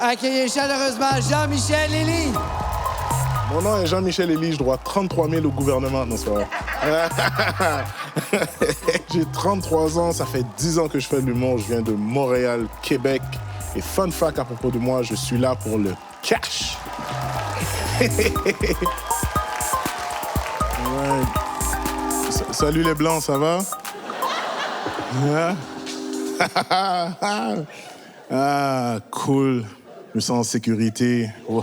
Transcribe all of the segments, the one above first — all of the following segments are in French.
Accueillez chaleureusement Jean-Michel Elie. Mon nom est Jean-Michel Elie, je dois 33 000 au gouvernement. Non, c'est pas vrai. J'ai 33 ans, ça fait 10 ans que je fais de l'humour. Je viens de Montréal, Québec. Et fun fact à propos de moi, je suis là pour le cash. Ouais. Salut les Blancs, ça va? Ah, cool. Je me sens en sécurité. Oh.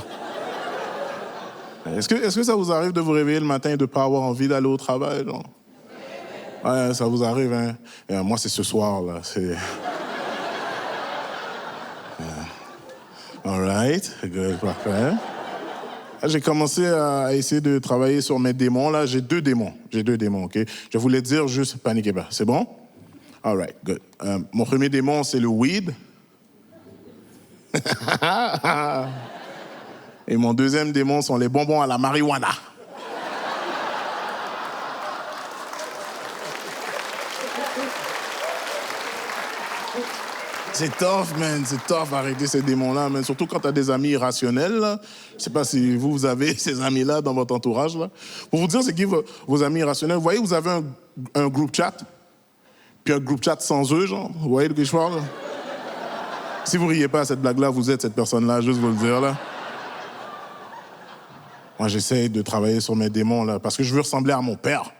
Est-ce que ça vous arrive de vous réveiller le matin et de ne pas avoir envie d'aller au travail? Non? Ouais, ça vous arrive, hein? Moi, c'est ce soir, là. C'est... All right, good, parfait. J'ai commencé à essayer de travailler sur mes démons, là. J'ai deux démons, OK? Je voulais dire juste, paniquez pas. C'est bon? All right, good. Mon premier démon, c'est le weed. Et mon deuxième démon sont les bonbons à la marijuana. C'est tough, man. C'est tough d'arrêter ces démons-là, man. Surtout quand t'as des amis irrationnels, là. Je sais pas si vous avez ces amis-là dans votre entourage, là. Pour vous dire, c'est qui vos amis irrationnels? Vous voyez, vous avez un groupe chat, puis un groupe chat sans eux, genre. Vous voyez de quoi je parle, là? Si vous riez pas à cette blague-là, vous êtes cette personne-là, juste vous le dire, là. Moi, j'essaie de travailler sur mes démons, là, parce que je veux ressembler à mon père.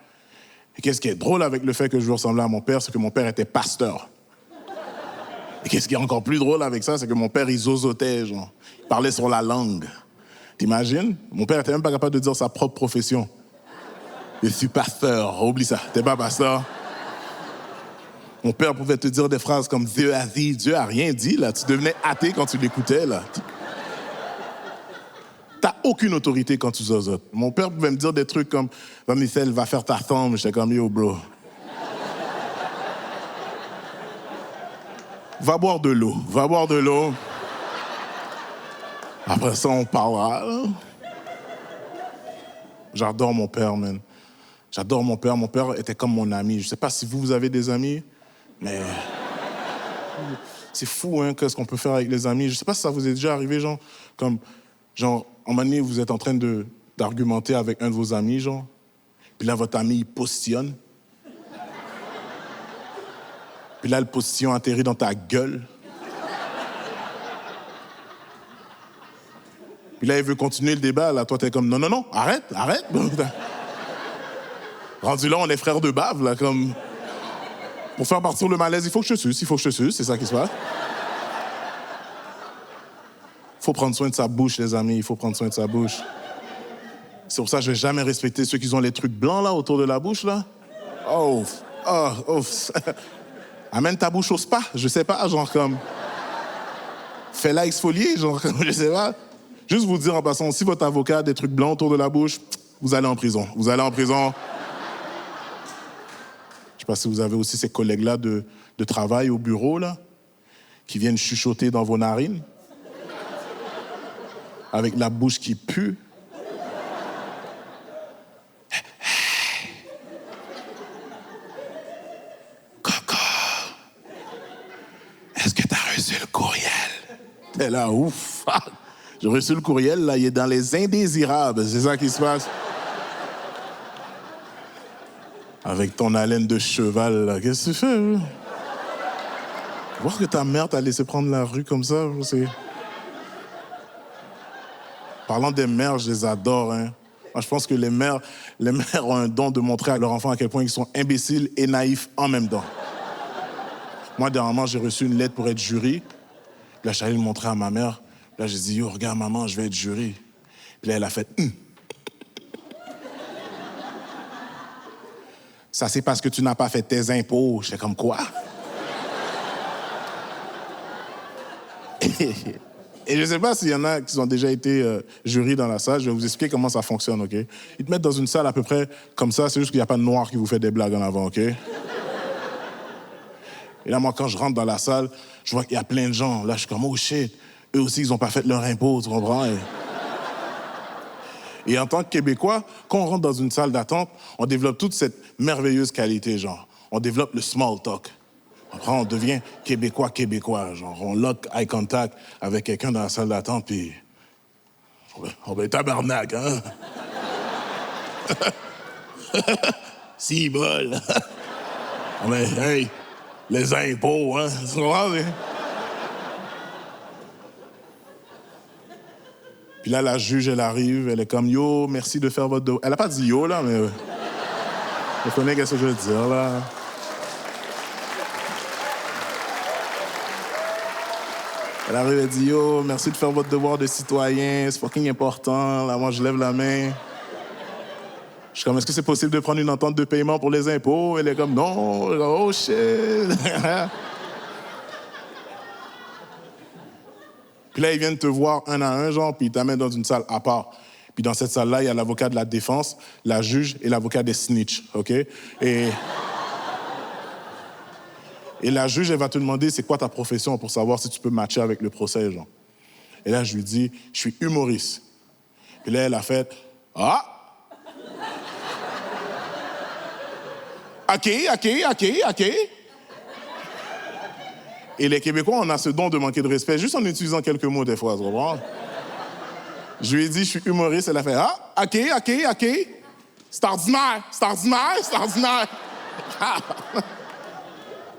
Et qu'est-ce qui est drôle avec le fait que je veux ressembler à mon père, c'est que mon père était pasteur. Et qu'est-ce qui est encore plus drôle avec ça, c'est que mon père, il zozotait, genre. Il parlait sur la langue. T'imagines? Mon père était même pas capable de dire sa propre profession. Je suis pasteur. Oublie ça. T'es pas pasteur. Mon père pouvait te dire des phrases comme Dieu a dit. Dieu a rien dit, là. Tu devenais athée quand tu l'écoutais, là. T'as aucune autorité quand tu zozotes. Mon père pouvait me dire des trucs comme Jean-Michel, va faire ta tombe. J'étais comme yo, bro. Va boire de l'eau. Va boire de l'eau. Après ça, on parlera. Là. J'adore mon père, man. J'adore mon père. Mon père était comme mon ami. Je sais pas si vous avez des amis, mais c'est fou, hein, qu'est-ce qu'on peut faire avec les amis. Je sais pas si ça vous est déjà arrivé, genre, en un moment donné, vous êtes en train d'argumenter avec un de vos amis, genre, puis là, votre ami, il postillonne. Puis là, le postillon atterrit dans ta gueule. Puis là, il veut continuer le débat. Là, toi, t'es comme, non, arrête. Rendu là, on est frères de bave, là, comme... Pour faire partir le malaise, il faut que je te suce, c'est ça qui se passe. Il faut prendre soin de sa bouche, les amis, il faut prendre soin de sa bouche. C'est pour ça que je vais jamais respecter ceux qui ont les trucs blancs, là, autour de la bouche, là. Oh. Amène ta bouche au spa, je sais pas, genre comme... Fais-la exfolier, genre, je sais pas. Juste vous dire en passant, si votre avocat a des trucs blancs autour de la bouche, vous allez en prison. Je sais pas si vous avez aussi ces collègues-là de travail au bureau, là, qui viennent chuchoter dans vos narines, avec la bouche qui pue. Est-ce que t'as reçu le courriel? T'es là, ouf! J'ai reçu le courriel, là, il est dans les indésirables, c'est ça qui se passe? Avec ton haleine de cheval, là, qu'est-ce que tu fais? Hein? Voir que ta mère t'a laissé prendre la rue comme ça, c'est... Parlant des mères, je les adore, hein. Moi, je pense que les mères ont un don de montrer à leurs enfants à quel point ils sont imbéciles et naïfs en même temps. Moi, dernièrement, j'ai reçu une lettre pour être jury. Là, je suis allé le montrer à ma mère. Là, j'ai dit, yo, regarde, maman, je vais être jury. Puis là, elle a fait, Ça, c'est parce que tu n'as pas fait tes impôts. J'étais comme, quoi? Et je ne sais pas s'il y en a qui ont déjà été jury dans la salle. Je vais vous expliquer comment ça fonctionne, OK? Ils te mettent dans une salle à peu près comme ça. C'est juste qu'il n'y a pas de noir qui vous fait des blagues en avant, OK? Et là, moi, quand je rentre dans la salle, je vois qu'il y a plein de gens. Là, je suis comme, oh shit, eux aussi, ils n'ont pas fait leur impôt, tu comprends? Et en tant que Québécois, quand on rentre dans une salle d'attente, on développe toute cette merveilleuse qualité, genre. On développe le small talk. Après, on devient québécois. Genre, on lock eye contact avec quelqu'un dans la salle d'attente, puis... On va être tabarnak, hein? Si bol. Mais, hey, les impôts, hein? Tu comprends? Puis là, la juge, elle arrive, elle est comme, yo, merci de faire votre devoir. Elle a pas dit yo, là, mais... Vous connaissez ce que je veux dire, là. Elle arrive, elle dit, yo, merci de faire votre devoir de citoyen, c'est fucking important. Là, moi, je lève la main. Je suis comme, est-ce que c'est possible de prendre une entente de paiement pour les impôts? Elle est comme, non. Oh, shit. Puis là, ils viennent te voir un à un, genre, puis ils t'amènent dans une salle à part. Puis dans cette salle-là, il y a l'avocat de la défense, la juge et l'avocat des snitch, OK? Et la juge, elle va te demander c'est quoi ta profession pour savoir si tu peux matcher avec le procès, genre. Et là, je lui dis, je suis humoriste. Puis là, elle a fait, ah! OK. Et les Québécois, on a ce don de manquer de respect, juste en utilisant quelques mots des fois, tu comprends? Je lui ai dit, je suis humoriste, elle a fait, ah, OK. C'est ordinaire.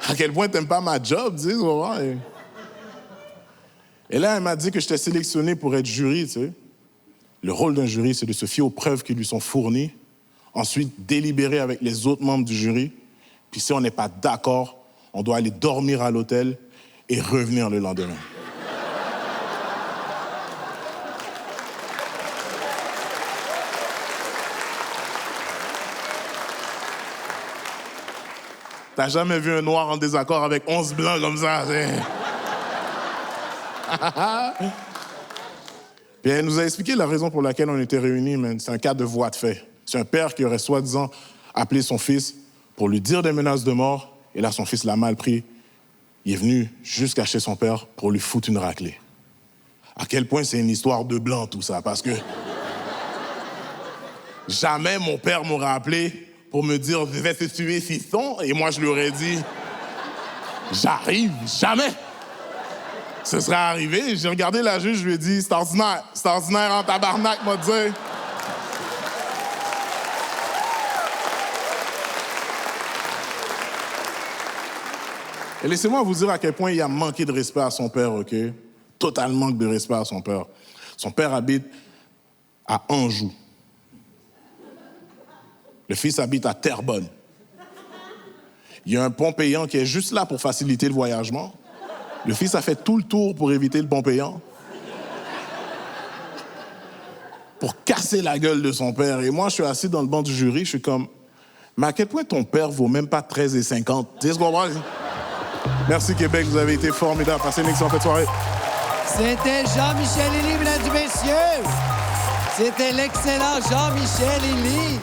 À quel point t'aimes pas ma job, tu sais, tu comprends? Et là, elle m'a dit que j'étais sélectionné pour être jury, tu sais. Le rôle d'un jury, c'est de se fier aux preuves qui lui sont fournies, ensuite délibérer avec les autres membres du jury, puis si on n'est pas d'accord, on doit aller dormir à l'hôtel et revenir le lendemain. T'as jamais vu un noir en désaccord avec 11 blancs comme ça, Puis elle nous a expliqué la raison pour laquelle on était réunis, man. C'est un cas de voie de fait. C'est un père qui aurait soi-disant appelé son fils pour lui dire des menaces de mort, et là, son fils l'a mal pris. Il est venu jusqu'à chez son père pour lui foutre une raclée. À quel point c'est une histoire de blanc, tout ça, parce que jamais mon père m'aurait appelé pour me dire « Je vais te tuer, fiston », et moi, je lui aurais dit « J'arrive, jamais ». Ce serait arrivé, j'ai regardé la juge, je lui ai dit « C'est ordinaire en tabarnak, m'a dit ». Et laissez-moi vous dire à quel point il a manqué de respect à son père, OK? Total manque de respect à son père. Son père habite à Anjou. Le fils habite à Terrebonne. Il y a un pont payant qui est juste là pour faciliter le voyagement. Le fils a fait tout le tour pour éviter le pont payant. Pour casser la gueule de son père. Et moi, je suis assis dans le banc du jury, je suis comme... Mais à quel point ton père vaut même pas 13,50? Tu sais ce qu'on voit? Merci Québec, vous avez été formidable. Passez une excellente soirée. C'était Jean-Michel Lily, mesdames et messieurs. C'était l'excellent Jean-Michel Lily.